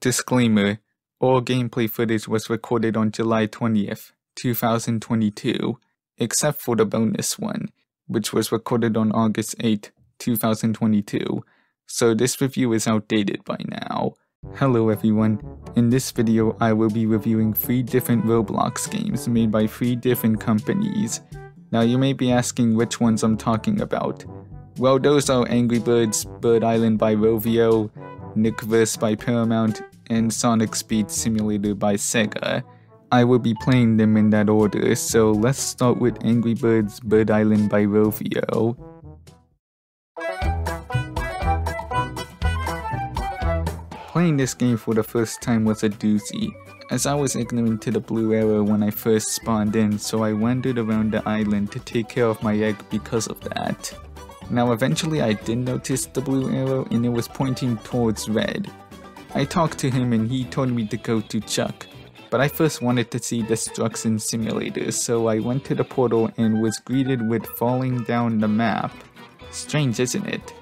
Disclaimer: all gameplay footage was recorded on July 20th, 2022, except for the bonus one, which was recorded on August 8th, 2022, so this review is outdated by now. Hello everyone, in this video I will be reviewing 3 different Roblox games made by 3 different companies. Now you may be asking which ones I'm talking about. Well, those are Angry Birds, Bird Island by Rovio, NICKVERSE by Paramount, and Sonic Speed Simulator by Sega. I will be playing them in that order, so let's start with Angry Birds, Bird Island by Rovio. Playing this game for the first time was a doozy, as I was ignorant to the blue arrow when I first spawned in, so I wandered around the island to take care of my egg because of that. Now eventually I did notice the blue arrow and it was pointing towards red. I talked to him and he told me to go to Chuck, but I first wanted to see Destruction Simulator, so I went to the portal and was greeted with falling down the map. Strange, isn't it?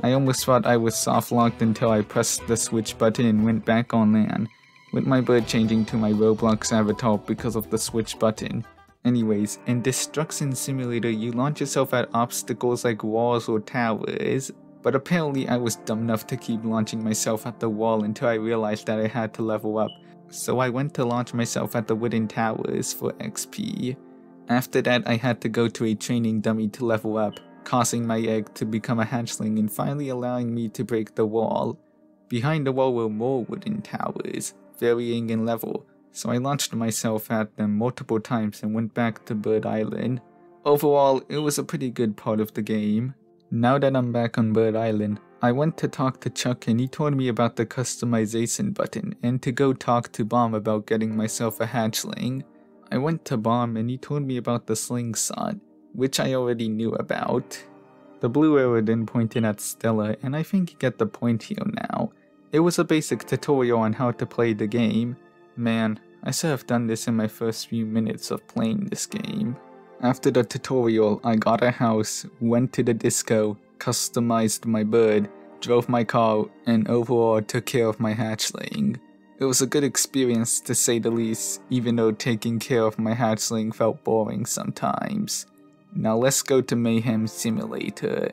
I almost thought I was soft-locked until I pressed the switch button and went back on land, with my bird changing to my Roblox avatar because of the switch button. Anyways, in Destruction Simulator you launch yourself at obstacles like walls or towers, but apparently I was dumb enough to keep launching myself at the wall until I realized that I had to level up, so I went to launch myself at the wooden towers for XP. After that I had to go to a training dummy to level up, causing my egg to become a hatchling and finally allowing me to break the wall. Behind the wall were more wooden towers, varying in level, so I launched myself at them multiple times and went back to Bird Island. Overall, it was a pretty good part of the game. Now that I'm back on Bird Island, I went to talk to Chuck and he told me about the customization button and to go talk to Bomb about getting myself a hatchling. I went to Bomb and he told me about the slingshot, which I already knew about. The blue arrow then pointed at Stella, and I think you get the point here now. It was a basic tutorial on how to play the game. Man, I should have done this in my first few minutes of playing this game. After the tutorial, I got a house, went to the disco, customized my bird, drove my car, and overall took care of my hatchling. It was a good experience to say the least, even though taking care of my hatchling felt boring sometimes. Now let's go to Mayhem Simulator.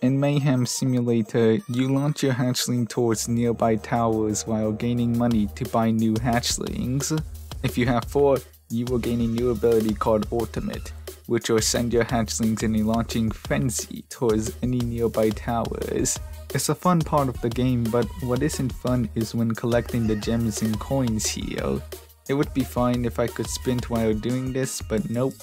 In Mayhem Simulator, you launch your hatchling towards nearby towers while gaining money to buy new hatchlings. If you have 4, you will gain a new ability called Ultimate, which will send your hatchlings in a launching frenzy towards any nearby towers. It's a fun part of the game, but what isn't fun is when collecting the gems and coins here. It would be fine if I could sprint while doing this, but nope,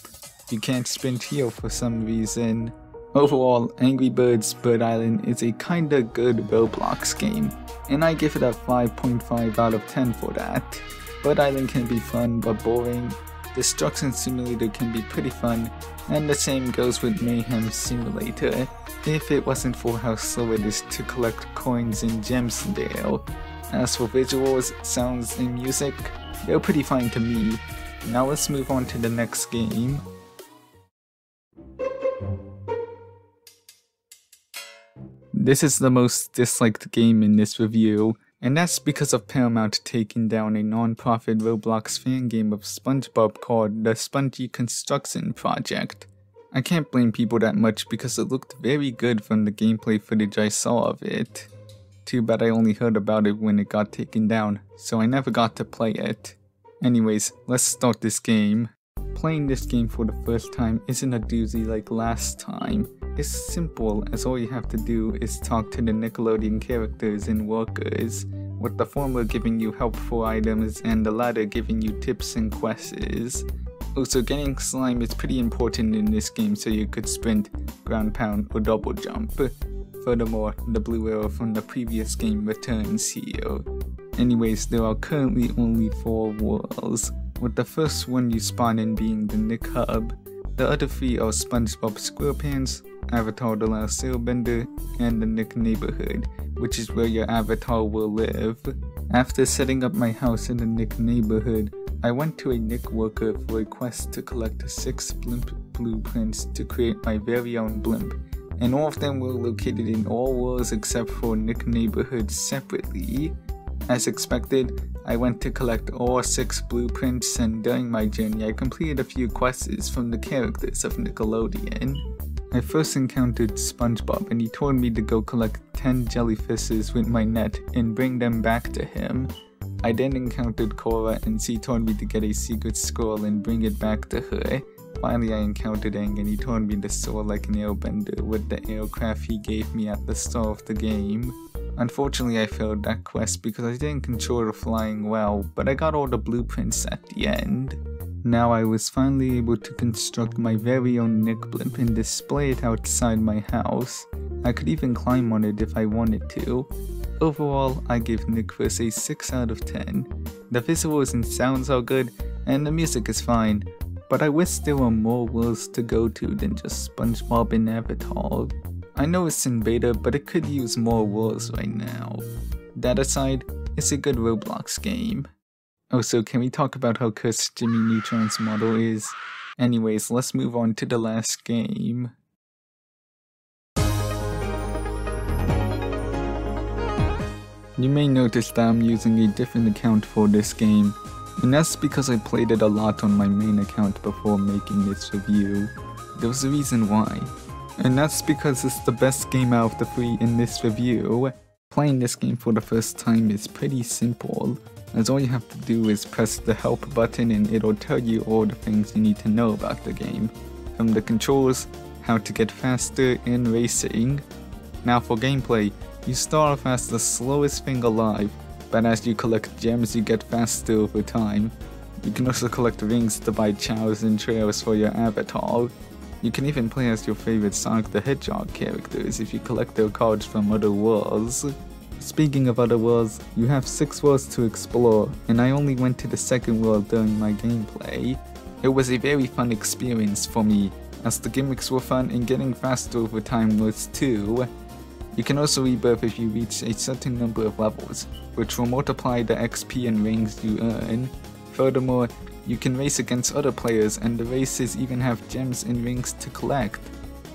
you can't sprint here for some reason. Overall, Angry Birds Bird Island is a kinda good Roblox game, and I give it a 5.5 out of 10 for that. Bird Island can be fun but boring, Destruction Simulator can be pretty fun, and the same goes with Mayhem Simulator, if it wasn't for how slow it is to collect coins and gems there. As for visuals, sounds, and music, they're pretty fine to me. Now let's move on to the next game. This is the most disliked game in this review, and that's because of Paramount taking down a non-profit Roblox fan game of SpongeBob called the Spongy Construction Project. I can't blame people that much because it looked very good from the gameplay footage I saw of it. Too bad I only heard about it when it got taken down, so I never got to play it. Anyways, let's start this game. Playing this game for the first time isn't a doozy like last time. It's simple, as all you have to do is talk to the Nickelodeon characters and workers, with the former giving you helpful items and the latter giving you tips and quests. Also, getting slime is pretty important in this game so you could sprint, ground pound, or double jump. Furthermore, the blue arrow from the previous game returns here. Anyways, there are currently only 4 worlds, with the first one you spawn in being the Nick Hub. The other 3 are SpongeBob SquarePants, Avatar the Last Airbender, and the Nick Neighborhood, which is where your avatar will live. After setting up my house in the Nick Neighborhood, I went to a Nick worker for a quest to collect 6 blimp blueprints to create my very own blimp, and all of them were located in all worlds except for Nick Neighborhood separately. As expected, I went to collect all 6 blueprints, and during my journey I completed a few quests from the characters of Nickelodeon. I first encountered SpongeBob and he told me to go collect 10 jellyfishes with my net and bring them back to him. I then encountered Cora and she told me to get a secret scroll and bring it back to her. Finally I encountered Aang and he told me to soar like an airbender with the aircraft he gave me at the start of the game. Unfortunately I failed that quest because I didn't control the flying well, but I got all the blueprints at the end. Now I was finally able to construct my very own Nick blimp and display it outside my house. I could even climb on it if I wanted to. Overall, I give NICKVERSE a 6 out of 10. The visuals and sounds are good, and the music is fine, but I wish there were more worlds to go to than just SpongeBob and Avatar. I know it's in beta, but it could use more worlds right now. That aside, it's a good Roblox game. Also, can we talk about how cursed Jimmy Neutron's model is? Anyways, let's move on to the last game. You may notice that I'm using a different account for this game, and that's because I played it a lot on my main account before making this review. There was a reason why, and that's because it's the best game out of the 3 in this review. Playing this game for the first time is pretty simple, as all you have to do is press the help button and it'll tell you all the things you need to know about the game, from the controls, how to get faster, and racing. Now for gameplay, you start off as the slowest thing alive, but as you collect gems you get faster over time. You can also collect rings to buy chows and trails for your avatar. You can even play as your favorite Sonic the Hedgehog characters if you collect their cards from other worlds. Speaking of other worlds, you have 6 worlds to explore, and I only went to the 2nd world during my gameplay. It was a very fun experience for me, as the gimmicks were fun and getting faster over time was too. You can also rebirth if you reach a certain number of levels, which will multiply the XP and rings you earn. Furthermore, you can race against other players and the races even have gems and rings to collect.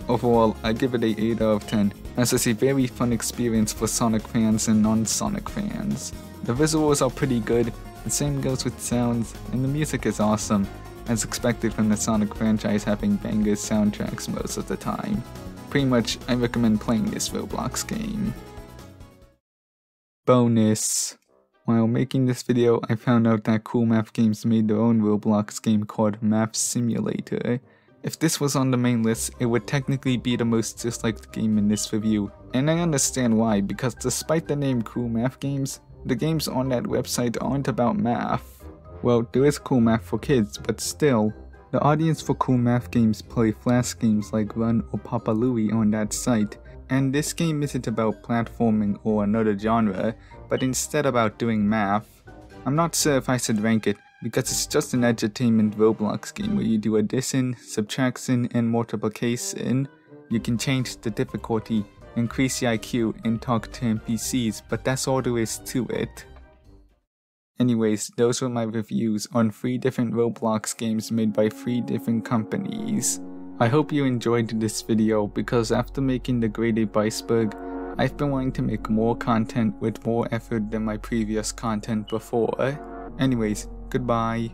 Overall, I give it a 8 out of 10, as it's a very fun experience for Sonic fans and non-Sonic fans. The visuals are pretty good, the same goes with sounds, and the music is awesome, as expected from the Sonic franchise having bangers soundtracks most of the time. Pretty much, I recommend playing this Roblox game. Bonus. While making this video, I found out that Cool Math Games made their own Roblox game called Math Simulator. If this was on the main list, it would technically be the most disliked game in this review, and I understand why, because despite the name Cool Math Games, the games on that website aren't about math. Well, there is Cool Math for kids, but still, the audience for Cool Math Games play flash games like Run or Papa Louie on that site, and this game isn't about platforming or another genre, but instead about doing math. I'm not sure if I should rank it, because it's just an edutainment Roblox game where you do addition, subtraction, and multiplication. You can change the difficulty, increase the IQ, and talk to NPCs, but that's all there is to it. Anyways, those were my reviews on 3 different Roblox games made by 3 different companies. I hope you enjoyed this video, because after making the Great Ape Iceberg, I've been wanting to make more content with more effort than my previous content before. Anyways, goodbye.